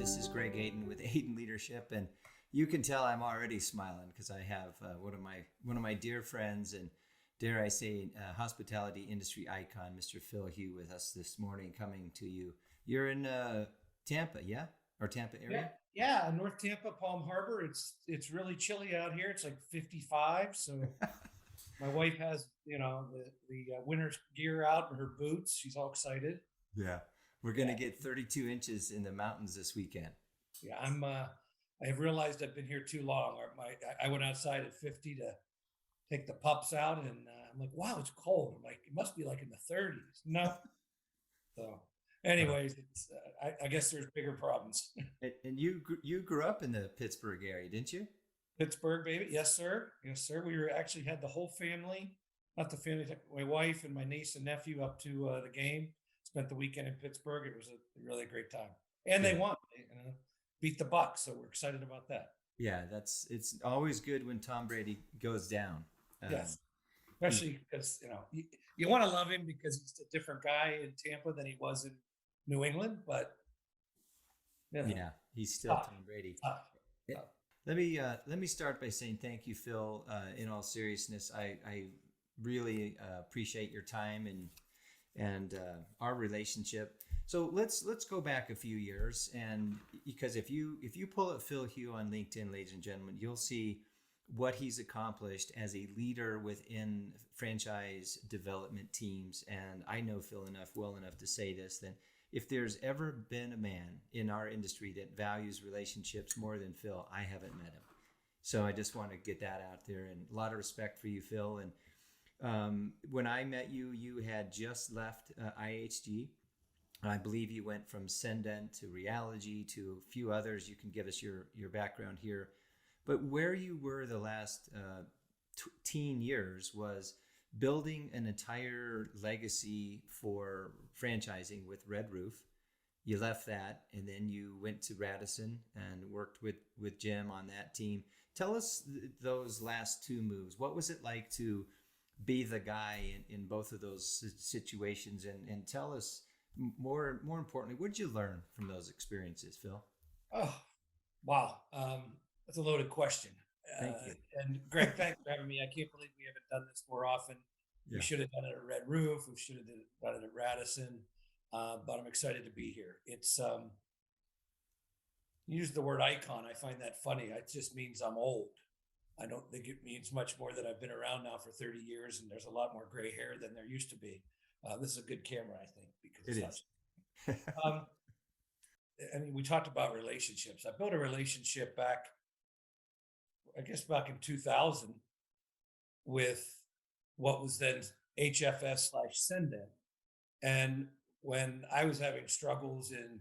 This is Greg Aden with Aden Leadership, and you can tell I'm already smiling because I have one of my dear friends and, dare I say, hospitality industry icon, Mr. Phil Hugh, with us this morning, coming to you. You're in Tampa, yeah, or Tampa Yeah, area? yeah, North Tampa, Palm Harbor. It's really chilly out here. It's like 55. So my wife has the winter gear out and her boots. She's all excited. Yeah, we're gonna Yeah, get 32 inches in the mountains this weekend. yeah. I have realized I've been here too long. I went outside at 50 to take the pups out, and I'm like, wow, it's cold. I'm like, it must be like in the 30s. No. So, Well, anyways, I guess there's bigger problems. and you grew up in the Pittsburgh area, didn't you? Pittsburgh, baby. Yes, sir. Yes, sir. We were actually had the whole family, not the family, my wife and my niece and nephew up to the game. Spent the weekend in Pittsburgh. It was a really great time, and they Yeah. won. Beat the Bucks, so we're excited about that. Yeah, it's always good when Tom Brady goes down. Um, Yes, he, especially because you want to love him because he's a different guy in Tampa than he was in New England, but you know, yeah, he's still tough, Tom Brady. tough, Eh, tough. let me start by saying thank you, Phil. In all seriousness, I really appreciate your time and our relationship. So let's go back a few years, and because if you pull up Phil Hugh on LinkedIn, ladies and gentlemen, you'll see what he's accomplished as a leader within franchise development teams. And I know Phil well enough to say this: that if there's ever been a man in our industry that values relationships more than Phil, I haven't met him. So I just want to get that out there, and a lot of respect for you, Phil. And when I met you, you had just left IHG. I believe you went from Sendent to Realogy to a few others. You can give us your background here. But where you were the last teen years was building an entire legacy for franchising with Red Roof. You left that, and then you went to Radisson and worked with Jim on that team. Tell us those last two moves. What was it like to be the guy in both of those situations, and tell us more importantly, what did you learn from those experiences, Phil? Oh, wow. That's a loaded question. Thank you. And Greg, thanks for having me. I can't believe we haven't done this more often. We Yeah. should have done it at Red Roof. We should have done it at Radisson. But I'm excited to be here. It's use the word icon. I find that funny. It just means I'm old. I don't think it means much more that I've been around now for 30 years and there's a lot more gray hair than there used to be. This is a good camera, I think, because It it's not. is. Um, I mean, we talked about relationships. I built a relationship back, I guess, back in 2000 with what was then HFS/Sendent. And when I was having struggles in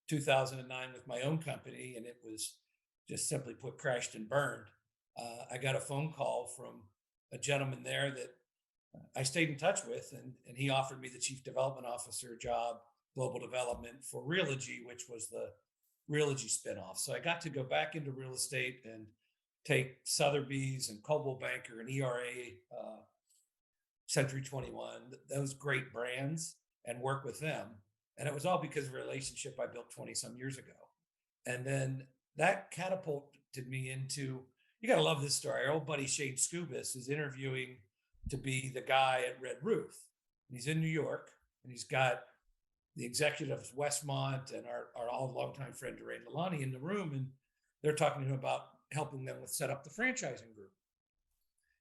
2009 with my own company, and it was just simply put crashed and burned, I got a phone call from a gentleman there that I stayed in touch with, and he offered me the chief development officer job, global development for Realogy, which was the Realogy spinoff. So I got to go back into real estate and take Sotheby's and Coldwell Banker and ERA, Century 21, those great brands, and work with them. And it was all because of a relationship I built 20 some years ago. And then that catapulted me into, you got to love this story. Our old buddy Shane Scubis is interviewing to be the guy at Red Roof. And he's in New York, and he's got the executives, Westmont and our all longtime friend, Doreen Lalani, in the room. And they're talking to him about helping them with set up the franchising group.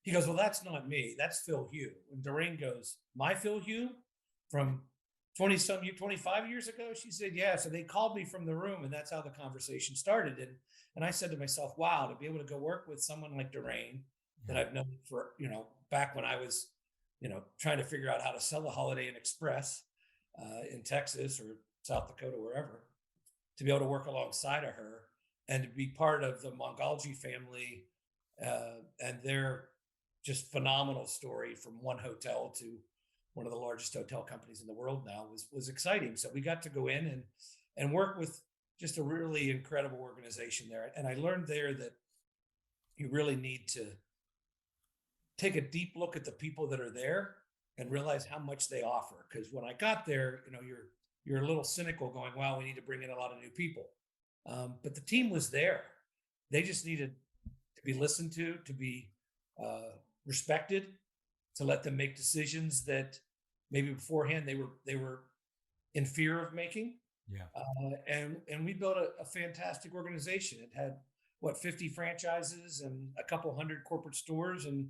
He goes, well, that's not me. That's Phil Hugh. And Doreen goes, my Phil Hugh from 20 some 25 years ago? She said, yeah. So they called me from the room, and that's how the conversation started. And I said to myself, wow, to be able to go work with someone like Doreen that Yeah. I've known for, back when I was, trying to figure out how to sell a Holiday Inn Express in Texas or South Dakota, wherever, to be able to work alongside of her and to be part of the Mongalji family and their just phenomenal story from one hotel to one of the largest hotel companies in the world now was exciting. So we got to go in and work with just a really incredible organization there. And I learned there that you really need to take a deep look at the people that are there and realize how much they offer. Because when I got there, you're a little cynical, going, "Wow, we need to bring in a lot of new people." But the team was there. They just needed to be listened to be respected, to let them make decisions that maybe beforehand they were in fear of making. Yeah. And we built a fantastic organization. It had what 50 franchises and a couple hundred corporate stores. And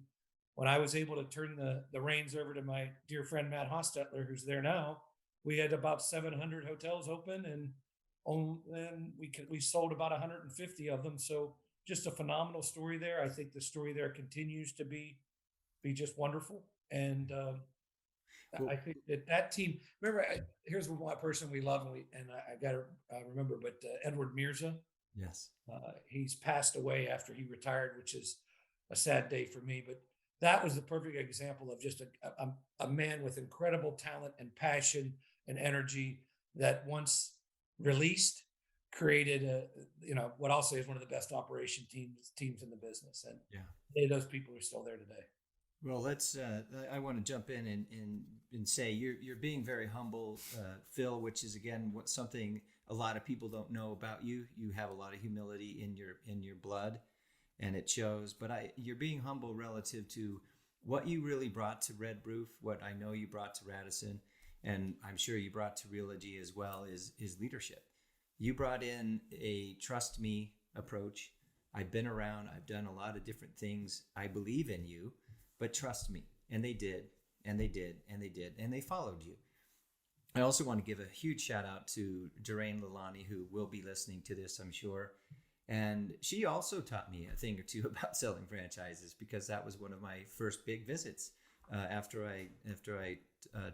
when I was able to turn the reins over to my dear friend Matt Hostetler, who's there now, we had about 700 hotels open, and we sold about 150 of them. So just a phenomenal story there. I think the story there continues to be just wonderful. And Well, I think that team. Remember, here's one person we love, and I got to remember, but Edward Mirza. yes. He's passed away after he retired, which is a sad day for me. But that was the perfect example of just a man with incredible talent and passion and energy that once released created what I'll say is one of the best operation teams in the business. And Yeah. those people are still there today. Well, let's. I want to jump in and say you're being very humble, Phil, which is again what something a lot of people don't know about you. You have a lot of humility in your blood, and it shows. But you're being humble relative to what you really brought to Red Roof, what I know you brought to Radisson, and I'm sure you brought to Realogy as well is leadership. You brought in a trust me approach. I've been around. I've done a lot of different things. I believe in you. But trust me. And they did, and they did, and they did, and they followed you. I also want to give a huge shout out to Durain Lalani, who will be listening to this, I'm sure. And she also taught me a thing or two about selling franchises, because that was one of my first big visits after I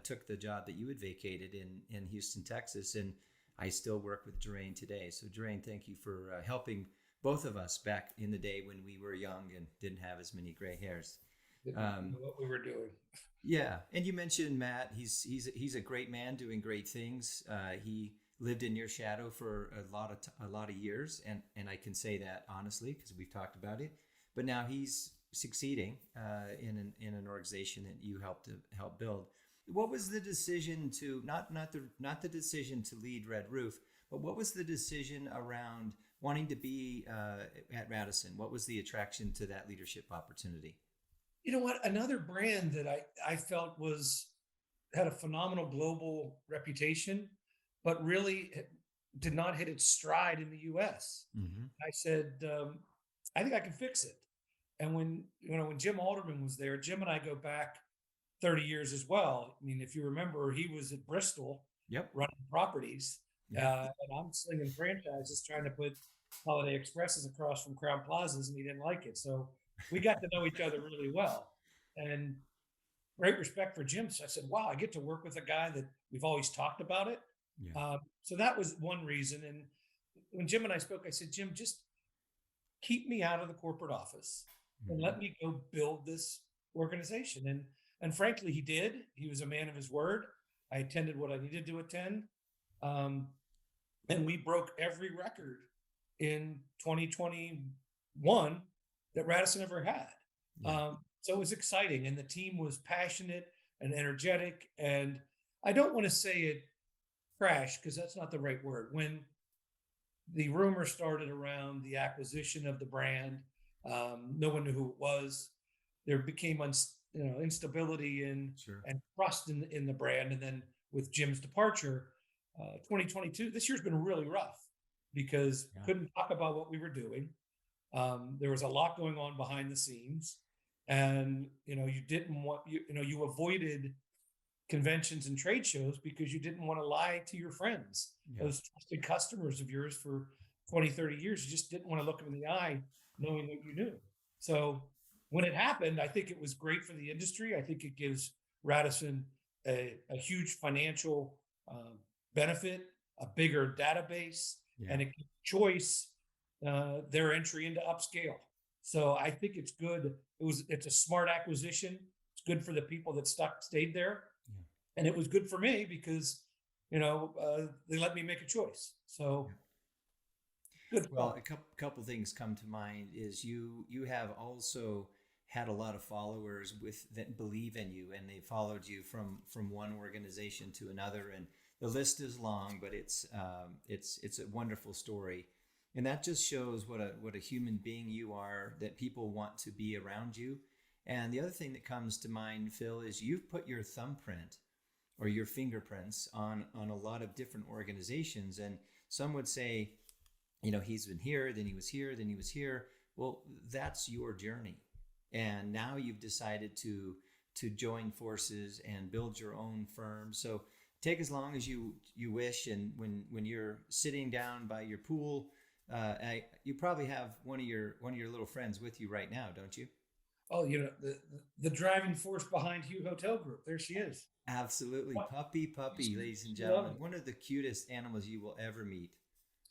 took the job that you had vacated in Houston, Texas. And I still work with Durain today. So Durain, thank you for helping both of us back in the day when we were young and didn't have as many gray hairs. What we were doing. Yeah, and you mentioned Matt. He's a great man doing great things. He lived in your shadow for a lot of years, and I can say that honestly because we've talked about it. But now he's succeeding in an organization that you helped build. What was the decision to not the decision to lead Red Roof, but what was the decision around wanting to be at Radisson? What was the attraction to that leadership opportunity? You know what? Another brand that I felt had a phenomenal global reputation, but really did not hit its stride in the U.S. Mm-hmm. I said, I think I can fix it. And when Jim Alderman was there, Jim and I go back 30 years as well. I mean, if you remember, he was at Bristol, Yep. running properties, Yeah. and I'm slinging franchises, trying to put Holiday Expresses across from Crown Plazas, and he didn't like it. So we got to know each other really well, and great respect for Jim. So I said, wow, I get to work with a guy that we've always talked about it. Yeah. So that was one reason. And when Jim and I spoke, I said, Jim, just keep me out of the corporate office and let me go build this organization. And frankly, he did. He was a man of his word. I attended what I needed to attend. And we broke every record in 2021 that Radisson ever had. Yeah. So it was exciting, and the team was passionate and energetic. And I don't want to say it crashed because that's not the right word. When the rumor started around the acquisition of the brand, no one knew who it was. There became instability and Sure. trust in the brand. And then with Jim's departure, 2022, this year's been really rough because couldn't talk about what we were doing. There was a lot going on behind the scenes, and you didn't want you avoided conventions and trade shows because you didn't want to lie to your friends, those trusted customers of yours for 20, 30 years. You just didn't want to look them in the eye knowing what you knew. So when it happened, I think it was great for the industry. I think it gives Radisson a huge financial benefit, a bigger database, and a choice their entry into upscale. So I think it's good. It's a smart acquisition. It's good for the people that stayed there, and it was good for me because they let me make a choice. So good. Well, a couple things come to mind. Is you have also had a lot of followers that believe in you, and they followed you from one organization to another, and the list is long, but it's a wonderful story. And that just shows what a human being you are, that people want to be around you. And the other thing that comes to mind, Phil, is you've put your thumbprint or your fingerprints on a lot of different organizations. And some would say, he's been here, then he was here, then he was here. Well, that's your journey. And now you've decided to join forces and build your own firm. So take as long as you wish. And when you're sitting down by your pool, you probably have one of your little friends with you right now, don't you? Oh, the driving force behind Hugh Hotel Group. There she is. Absolutely. What? Puppy, ladies and Lovely. gentlemen. One of the cutest animals you will ever meet.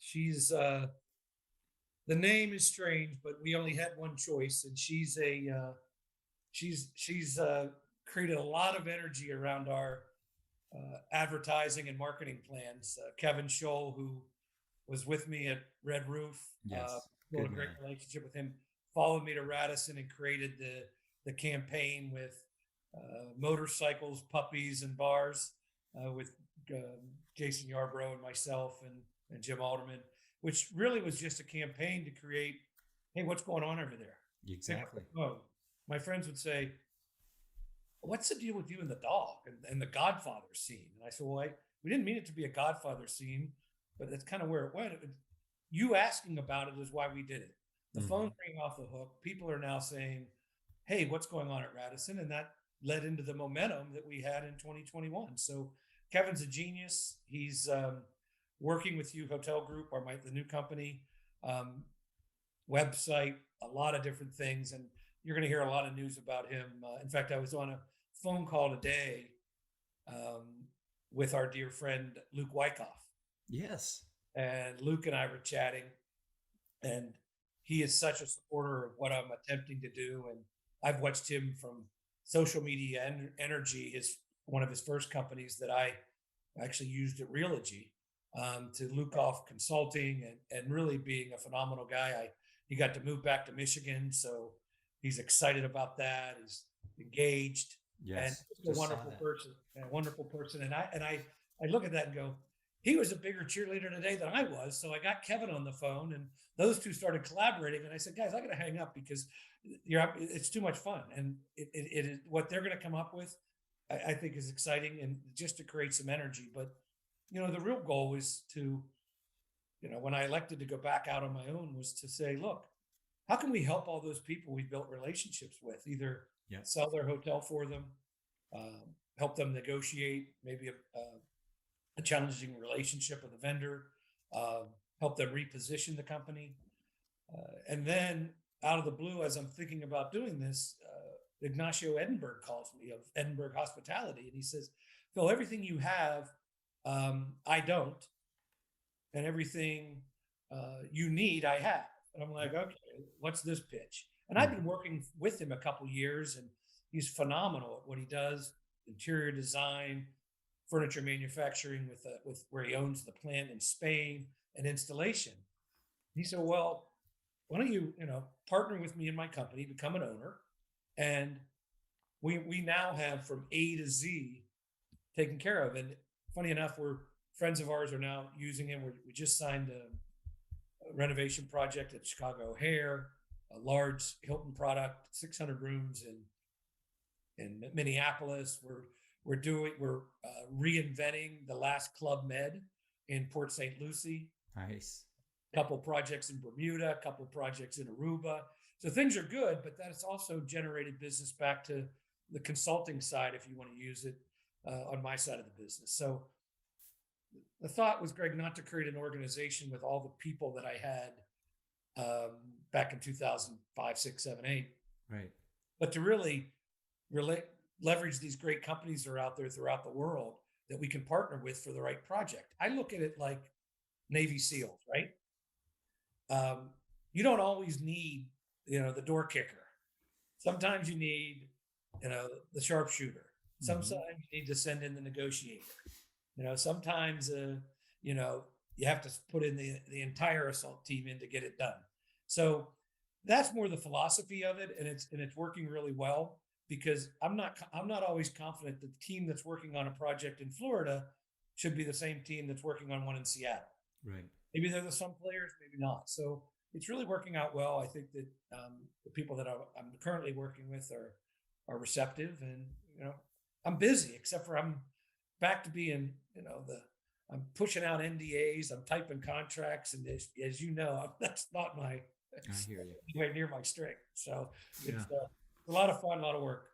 She's the name is strange, but we only had one choice, and she's created a lot of energy around our advertising and marketing plans. Kevin Scholl, who was with me at Red Roof, Yes. built a Good great man. relationship with him. Followed me to Radisson and created the campaign with motorcycles, puppies, and bars with Jason Yarbrough and myself and Jim Alderman, which really was just a campaign to create, hey, what's going on over there? Exactly. Oh, my friends would say, what's the deal with you and the dog and the Godfather scene? And I said, well, we didn't mean it to be a Godfather scene, but that's kind of where it went. You asking about it is why we did it. The phone's ringing off the hook. People are now saying, hey, what's going on at Radisson? And that led into the momentum that we had in 2021. So Kevin's a genius. He's working with Hugh Hotel Group, the new company, website, a lot of different things. And you're going to hear a lot of news about him. In fact, I was on a phone call today with our dear friend, Luke Wyckoff. Yes. And Luke and I were chatting, and he is such a supporter of what I'm attempting to do. And I've watched him from social media and energy is one of his first companies that I actually used at Realogy, to Lukoff Consulting and really being a phenomenal guy. He got to move back to Michigan, so he's excited about that. He's engaged. Yes. And a wonderful person. And I look at that and go, he was a bigger cheerleader today than I was. So I got Kevin on the phone, and those two started collaborating. And I said, guys, I got to hang up because it's too much fun. And it is what they're going to come up with, I think is exciting, and just to create some energy. But, the real goal is to, when I elected to go back out on my own, was to say, look, how can we help all those people we built relationships with, either sell their hotel for them, help them negotiate maybe a challenging relationship with a vendor, help them reposition the company. And then out of the blue, as I'm thinking about doing this, Ignacio Edinburgh calls me, of Edinburgh Hospitality. And he says, Phil, everything you have, I don't. And everything you need, I have. And I'm like, okay, what's this pitch? And I've been working with him a couple years, and he's phenomenal at what he does: interior design, furniture manufacturing with where he owns the plant in Spain, and installation. He said, well, why don't you, partner with me in my company, become an owner. And we now have from A to Z taken care of. And funny enough, friends of ours are now using him. We just signed a renovation project at Chicago O'Hare, a large Hilton product, 600 rooms in Minneapolis. We're reinventing the last Club Med in Port St. Lucie. Nice. A couple projects in Bermuda, a couple projects in Aruba. So things are good, but that's also generated business back to the consulting side, if you want to use it, on my side of the business. So the thought was, Greg, not to create an organization with all the people that I had back in 2005, 6, 7, 8. Right. But to really leverage these great companies that are out there throughout the world that we can partner with for the right project. I look at it like Navy SEALs, right? You don't always need, the door kicker. Sometimes you need, the sharpshooter. Sometimes you need to send in the negotiator. Sometimes, you have to put in the entire assault team in to get it done. So that's more the philosophy of it, and it's working really well, because I'm not always confident that the team that's working on a project in Florida should be the same team that's working on one in Seattle. Right. Maybe they're the some players, maybe not. So it's really working out well. I think that the people that I'm currently working with are receptive, and I'm busy. Except for I'm back to being the I'm pushing out NDAs, I'm typing contracts, and as you know, that's not my I hear you. anywhere near my strength. So Yeah. it's a lot of fun, a lot of work.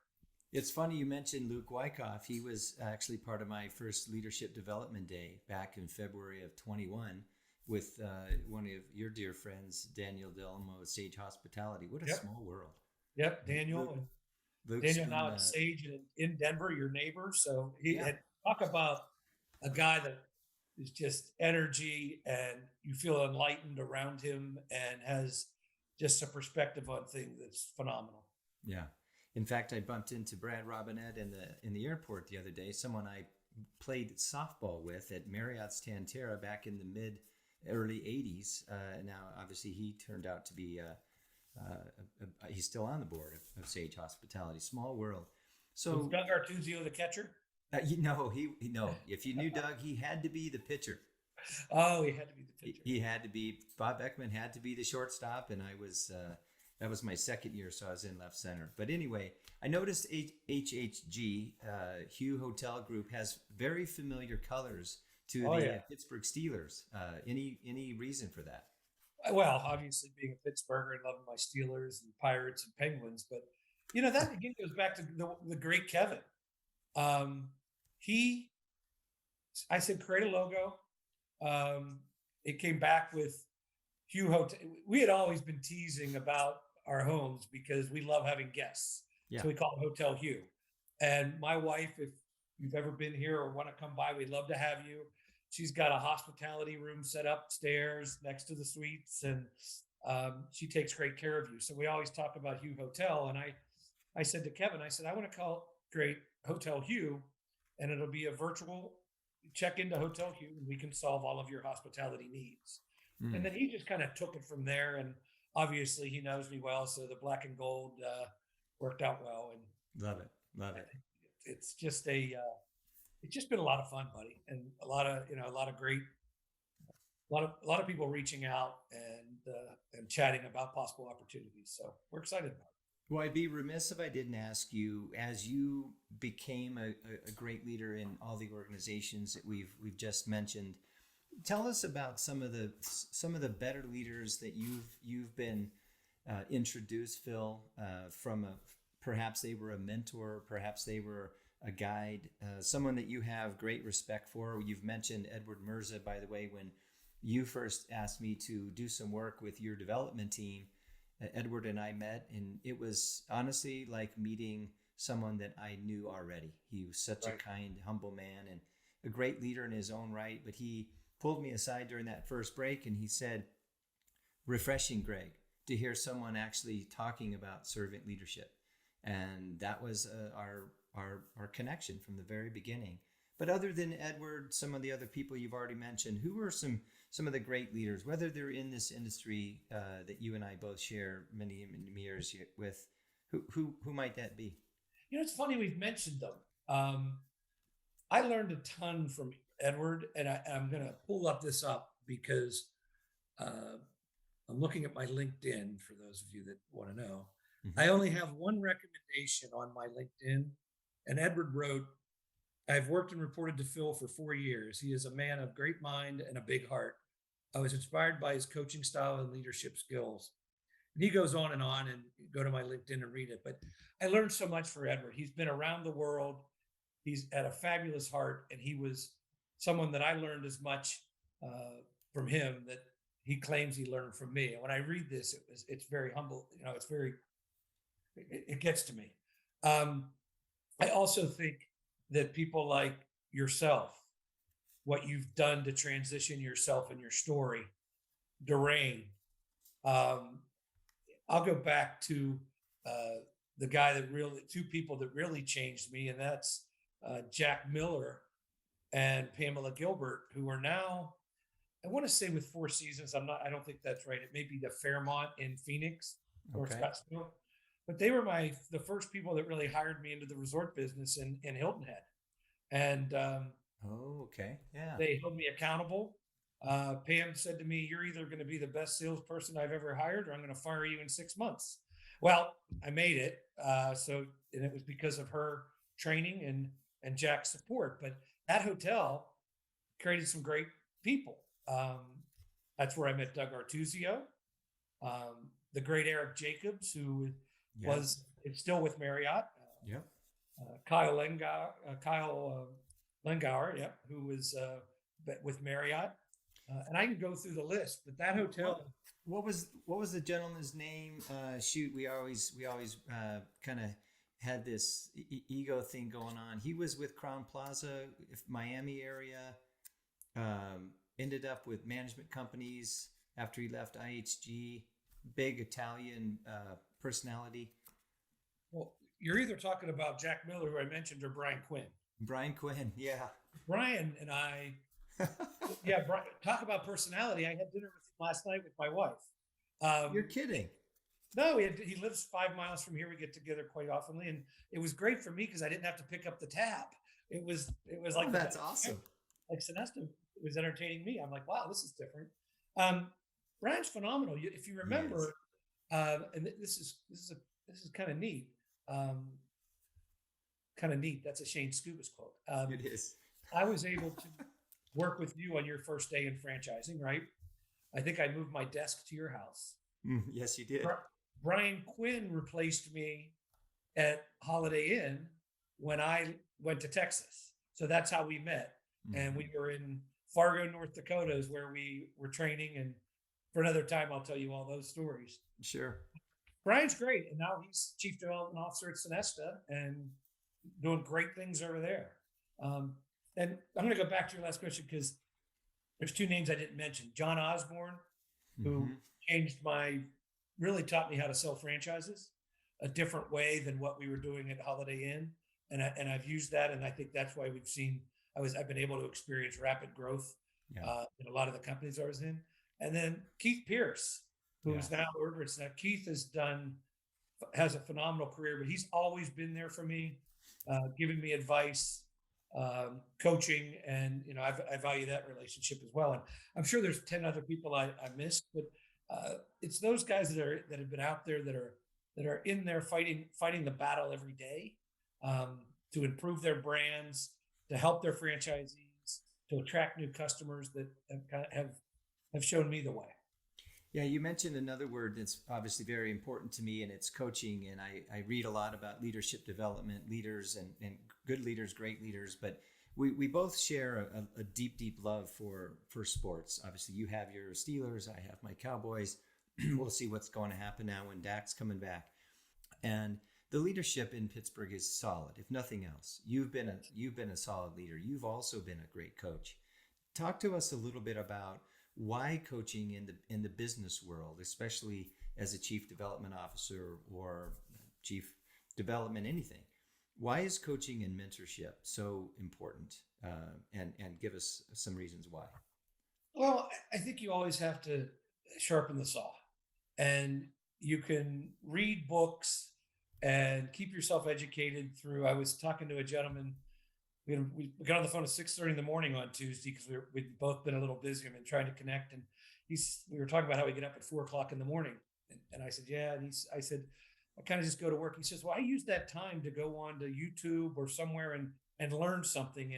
It's funny you mentioned Luke Wyckoff. He was actually part of my first leadership development day back in February of 21 with one of your dear friends, Daniel Delmo at Sage Hospitality. What a Yep, small world. yep. Luke, Daniel and Luke's Daniel been, now at Sage in Denver, your neighbor. So he yeah, had talk about a guy that is just energy, and you feel enlightened around him, and has just a perspective on things that's phenomenal. yeah. In fact, I bumped into Brad Robinette in the airport the other day. Someone I played softball with at Marriott's Tantera back in the mid early '80s. Now, obviously, he turned out to be he's still on the board of Sage Hospitality. Small world. Was So Doug Artuzio the catcher? no. If you knew Doug, he had to be the pitcher. Oh, he had to be the pitcher. He had to be. Bob Beckman had to be the shortstop, and I was. That was my second year, so I was in left center. But anyway, I noticed HHG Hugh Hotel Group has very familiar colors to Oh the yeah. Pittsburgh Steelers. Any reason for that? Well, obviously being a Pittsburgher and loving my Steelers and Pirates and Penguins, but that again goes back to the great Kevin. Um, he, I said, create a logo. It came back with Hugh Hotel. We had always been teasing about our homes because we love having guests, Yeah. so we call it Hotel Hugh. And my wife, if you've ever been here or want to come by, we'd love to have you. She's got a hospitality room set upstairs next to the suites, and she takes great care of you. So we always talk about Hugh Hotel. And I said to Kevin, I said, I want to create Hotel Hugh, and it'll be a virtual check into Hotel Hugh, and we can solve all of your hospitality needs. And then he just kind of took it from there. And obviously he knows me well, so the black and gold worked out well. And Love it. Love it. it's just it's just been a lot of fun, buddy, and a lot of great, a lot of people reaching out and chatting about possible opportunities. So we're excited about it. Well, I'd be remiss if I didn't ask you, as you became a great leader in all the organizations that we've just mentioned. Tell us about some of the better leaders that you've been introduced, Phil, from perhaps they were a mentor, perhaps they were a guide, someone that you have great respect for. You've mentioned Edward Mirza, by the way, when you first asked me to do some work with your development team. Edward and I met, and it was honestly like meeting someone that I knew already. He was such a kind, humble man and a great leader in his own right. But he pulled me aside during that first break and he said, refreshing, Greg, to hear someone actually talking about servant leadership. And that was our connection from the very beginning. But other than Edward, some of the other people you've already mentioned, who were some of the great leaders, whether they're in this industry that you and I both share many years with, who might that be? It's funny we've mentioned them. I learned a ton from Edward, and I'm going to pull this up because I'm looking at my LinkedIn for those of you that want to know. Mm-hmm. I only have one recommendation on my LinkedIn, and Edward wrote, I've worked and reported to Phil for 4 years. He is a man of great mind and a big heart. I was inspired by his coaching style and leadership skills. And he goes on, and go to my LinkedIn and read it. But I learned so much from Edward. He's been around the world. He's had a fabulous heart, and he was someone that I learned as much from him that he claims he learned from me. And when I read this, it's very humble. It gets to me. I also think that people like yourself, what you've done to transition yourself and your story, Durain. I'll go back to the guy two people that really changed me, and that's Jack Miller and Pamela Gilbert, who are now, I want to say with Four Seasons. I don't think that's right. It may be the Fairmont in Phoenix or Scottsdale. But they were the first people that really hired me into the resort business in Hilton Head. And yeah, they held me accountable. Pam said to me, "You're either going to be the best salesperson I've ever hired, or I'm going to fire you in 6 months." Well, I made it. And it was because of her training and Jack's support. But that hotel created some great people. That's where I met Doug Artuzio, the great Eric Jacobs, who Yeah. was is still with Marriott. Yep. Kyle Lengauer, yeah, who was with Marriott. And I can go through the list, but that hotel. What was the gentleman's name? Shoot, we always kind of had this ego thing going on. He was with Crown Plaza, Miami area. Ended up with management companies after he left IHG. Big Italian personality. Well, you're either talking about Jack Miller, who I mentioned, or Brian Quinn. Brian Quinn, yeah. Brian and I, yeah, Brian, talk about personality. I had dinner with him last night with my wife. You're kidding. No, he lives 5 miles from here. We get together quite oftenly, and it was great for me because I didn't have to pick up the tab. It was like That's awesome. like Sinesta was entertaining me. I'm like, wow, this is different. Brian's phenomenal. If you remember, and this is kind of neat. Kind of neat. That's a Shane Scuba's quote. It is. I was able to work with you on your first day in franchising, right? I think I moved my desk to your house. Yes, you did. Brian Quinn replaced me at Holiday Inn when I went to Texas. So that's how we met. And we were in Fargo, North Dakota, is where we were training. And for another time, I'll tell you all those stories. Sure. Brian's great. And now he's Chief Development Officer at Sinesta and doing great things over there. And I'm going to go back to your last question because there's two names I didn't mention. John Osborne, who really taught me how to sell franchises a different way than what we were doing at Holiday Inn. And I've used that. And I think that's why I've been able to experience rapid growth in a lot of the companies I was in. And then Keith Pierce, who's now over at Snap. Keith has a phenomenal career, but he's always been there for me, giving me advice, coaching, and I value that relationship as well. And I'm sure there's 10 other people I missed, but it's those guys that have been out there that are in there fighting the battle every day to improve their brands, to help their franchisees, to attract new customers that have shown me the way. Yeah, you mentioned another word that's obviously very important to me, and it's coaching. And I read a lot about leadership development, leaders and good leaders, great leaders. But we both share a deep, deep love for sports. Obviously, you have your Steelers, I have my Cowboys. We'll see what's going to happen now when Dak's coming back. And the leadership in Pittsburgh is solid, if nothing else. You've been a solid leader. You've also been a great coach. Talk to us a little bit about why coaching in the business world, especially as a chief development officer or chief development anything. Why is coaching and mentorship so important? And give us some reasons why. Well, I think you always have to sharpen the saw, and you can read books and keep yourself educated through. I was talking to a gentleman. We got on the phone at 6:30 in the morning on Tuesday because we'd both been a little busy and been trying to connect. And we were talking about how we get up at 4:00 in the morning. And I said, yeah. And I said, I kind of just go to work. He says, well, I use that time to go on to YouTube or somewhere and learn something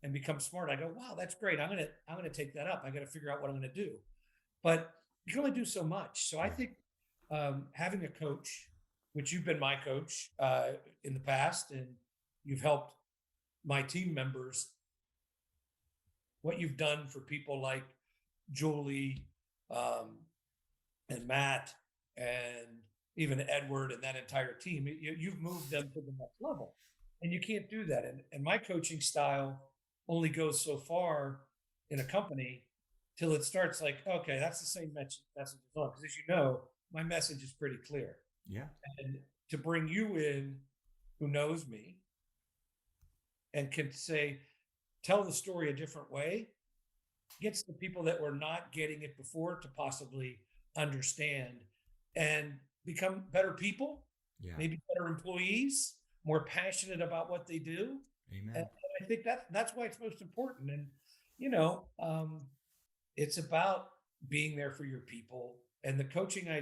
and become smart. I go, wow, that's great. I'm going to take that up. I got to figure out what I'm going to do. But you can only do so much. So I think having a coach, which you've been my coach in the past, and you've helped my team members, what you've done for people like Julie and Matt and even Edward and that entire team, you've moved them to the next level. And you can't do that. And my coaching style only goes so far in a company till it starts like, okay, that's the same message. Because as you know, my message is pretty clear. Yeah. And to bring you in who knows me and can tell the story a different way, gets the people that were not getting it before to possibly understand and become better people, maybe better employees, more passionate about what they do. Amen. And I think that's why it's most important. And, it's about being there for your people. And the coaching I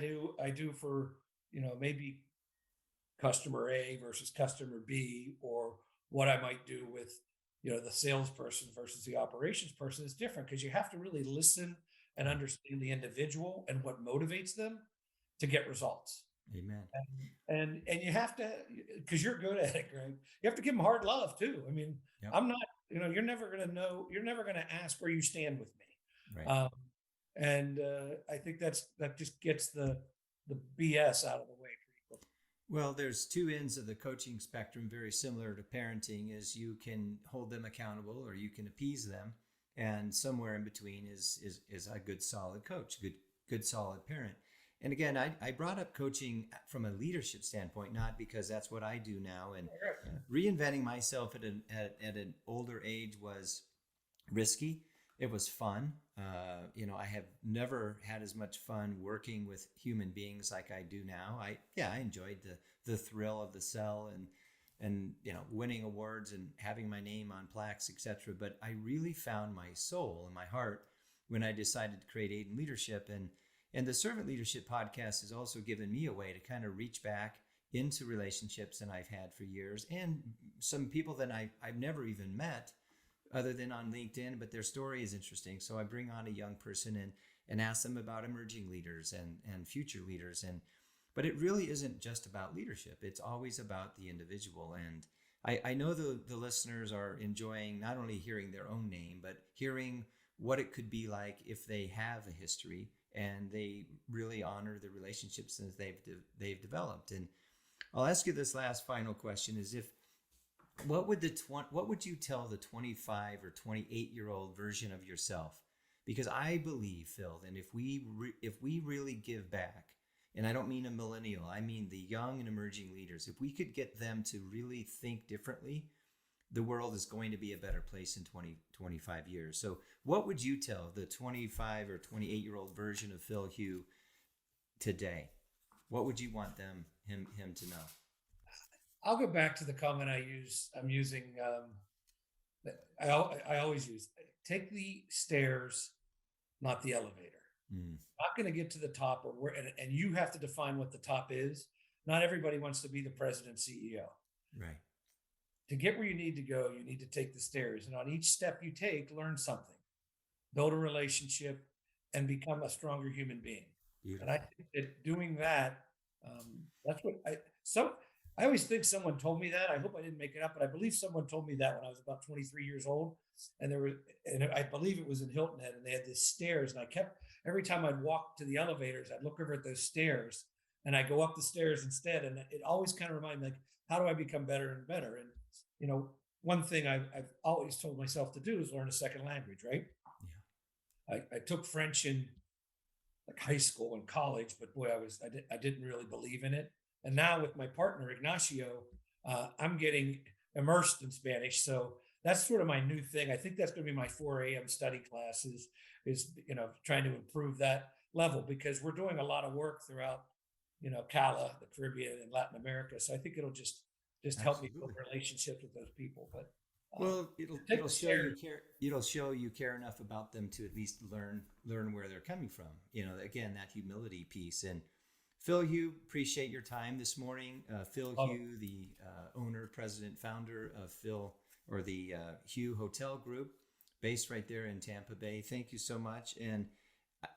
do for, maybe customer A versus customer B, or what I might do with, the salesperson versus the operations person is different because you have to really listen and Right. understand the individual and what motivates them to get results. Amen. And you have to, because you're good at it, Greg. You have to give them hard love too. I mean, Yep. I'm not, you're never going to know, you're never going to ask where you stand with me. Right. And I think that just gets the BS out of the way pretty quick. Well, there's two ends of the coaching spectrum, very similar to parenting, is you can hold them accountable or you can appease them. And somewhere in between is a good solid coach, good solid parent. And again, I brought up coaching from a leadership standpoint, not because that's what I do now. And reinventing myself at an older age was risky. It was fun. I have never had as much fun working with human beings like I do now. I enjoyed the thrill of the sell and winning awards and having my name on plaques, etc. But I really found my soul and my heart when I decided to create Aden Leadership, and the Servant Leadership podcast has also given me a way to kind of reach back into relationships that I've had for years and some people that I've never even met other than on LinkedIn, but their story is interesting. So I bring on a young person and ask them about emerging leaders and future leaders. But it really isn't just about leadership. It's always about the individual. And I know the listeners are enjoying not only hearing their own name, but hearing what it could be like if they have a history and they really honor the relationships that they've developed. And I'll ask you this last final question: is if what would you tell the 25 or 28-year-old version of yourself? Because I believe, Phil, that if we really give back, and I don't mean a millennial, I mean the young and emerging leaders, if we could get them to really think differently, the world is going to be a better place in 25 years. So what would you tell the 25 or 28-year-old version of Phil Hugh today? What would you want him to know? I'll go back to the comment I'm using. I always use, take the stairs, not the elevator. Mm, Not going to get to the top, or where, and you have to define what the top is. Not everybody wants to be the president, CEO. right. To get where you need to go, you need to take the stairs. And on each step you take, learn something, build a relationship, and become a stronger human being. And I Beautiful. think that doing that, that's what I always think someone told me that. I hope I didn't make it up, but I believe someone told me that when I was about 23 years old. And I believe it was in Hilton Head, and they had these stairs. And every time I'd walk to the elevators, I'd look over at those stairs and I go up the stairs instead. And it always kind of reminded me, like, how do I become better and better? And, one thing I've always told myself to do is learn a second language, right? I took French in like high school and college, but boy, I didn't really believe in it. And now with my partner Ignacio, I'm getting immersed in Spanish. So that's sort of my new thing. I think that's going to be my 4 a.m. study classes, is trying to improve that level, because we're doing a lot of work throughout CALA, the Caribbean, and Latin America. So I think it'll just help me build Absolutely. relationships with those people. But Well, take it'll the show you stairs. care. It'll show you care enough about them to at least learn where they're coming from. Again, that humility piece. And Phil Hugh, appreciate your time this morning. Phil Um, Hugh, the owner, president, founder of the Hugh Hotel Group, based right there in Tampa Bay. Thank you so much. And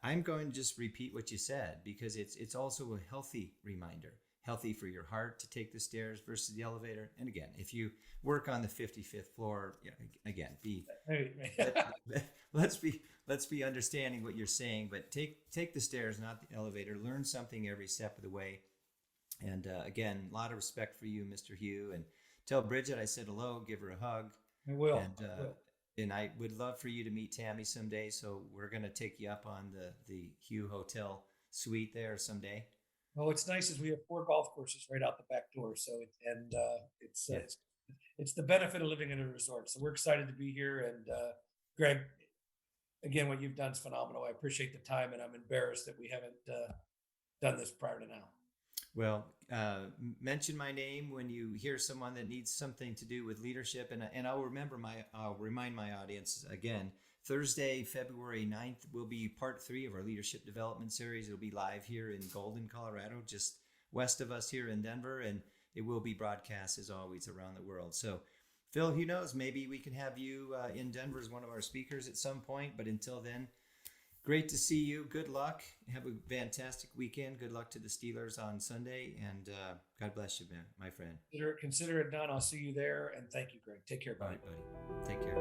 I'm going to just repeat what you said, because it's also a healthy reminder, healthy for your heart to take the stairs versus the elevator. And again, if you work on the 55th floor, again, let, let's be understanding what you're saying, but take the stairs, not the elevator. Learn something every step of the way. And again, a lot of respect for you, Mr. Hugh. And tell Bridget I said hello, give her a hug. I will. And I will. and I would love for you to meet Tammy someday. So we're gonna take you up on the Hugh Hotel suite there someday. Well, what's nice is we have 4 golf courses right out the back door. So Yeah. it's the benefit of living in a resort. So we're excited to be here. And Greg, again, what you've done is phenomenal. I appreciate the time, and I'm embarrassed that we haven't done this prior to now. Well, mention my name when you hear someone that needs something to do with leadership, and I'll remind my audience again. Thursday, February 9th will be part 3 of our leadership development series. It'll be live here in Golden, Colorado, just west of us here in Denver, and it will be broadcast as always around the world. So, Phil, who knows? Maybe we can have you in Denver as one of our speakers at some point. But until then, great to see you. Good luck. Have a fantastic weekend. Good luck to the Steelers on Sunday. And God bless you, man, my friend. Consider it done. I'll see you there. And thank you, Greg. Take care, All buddy. right, buddy. Take care.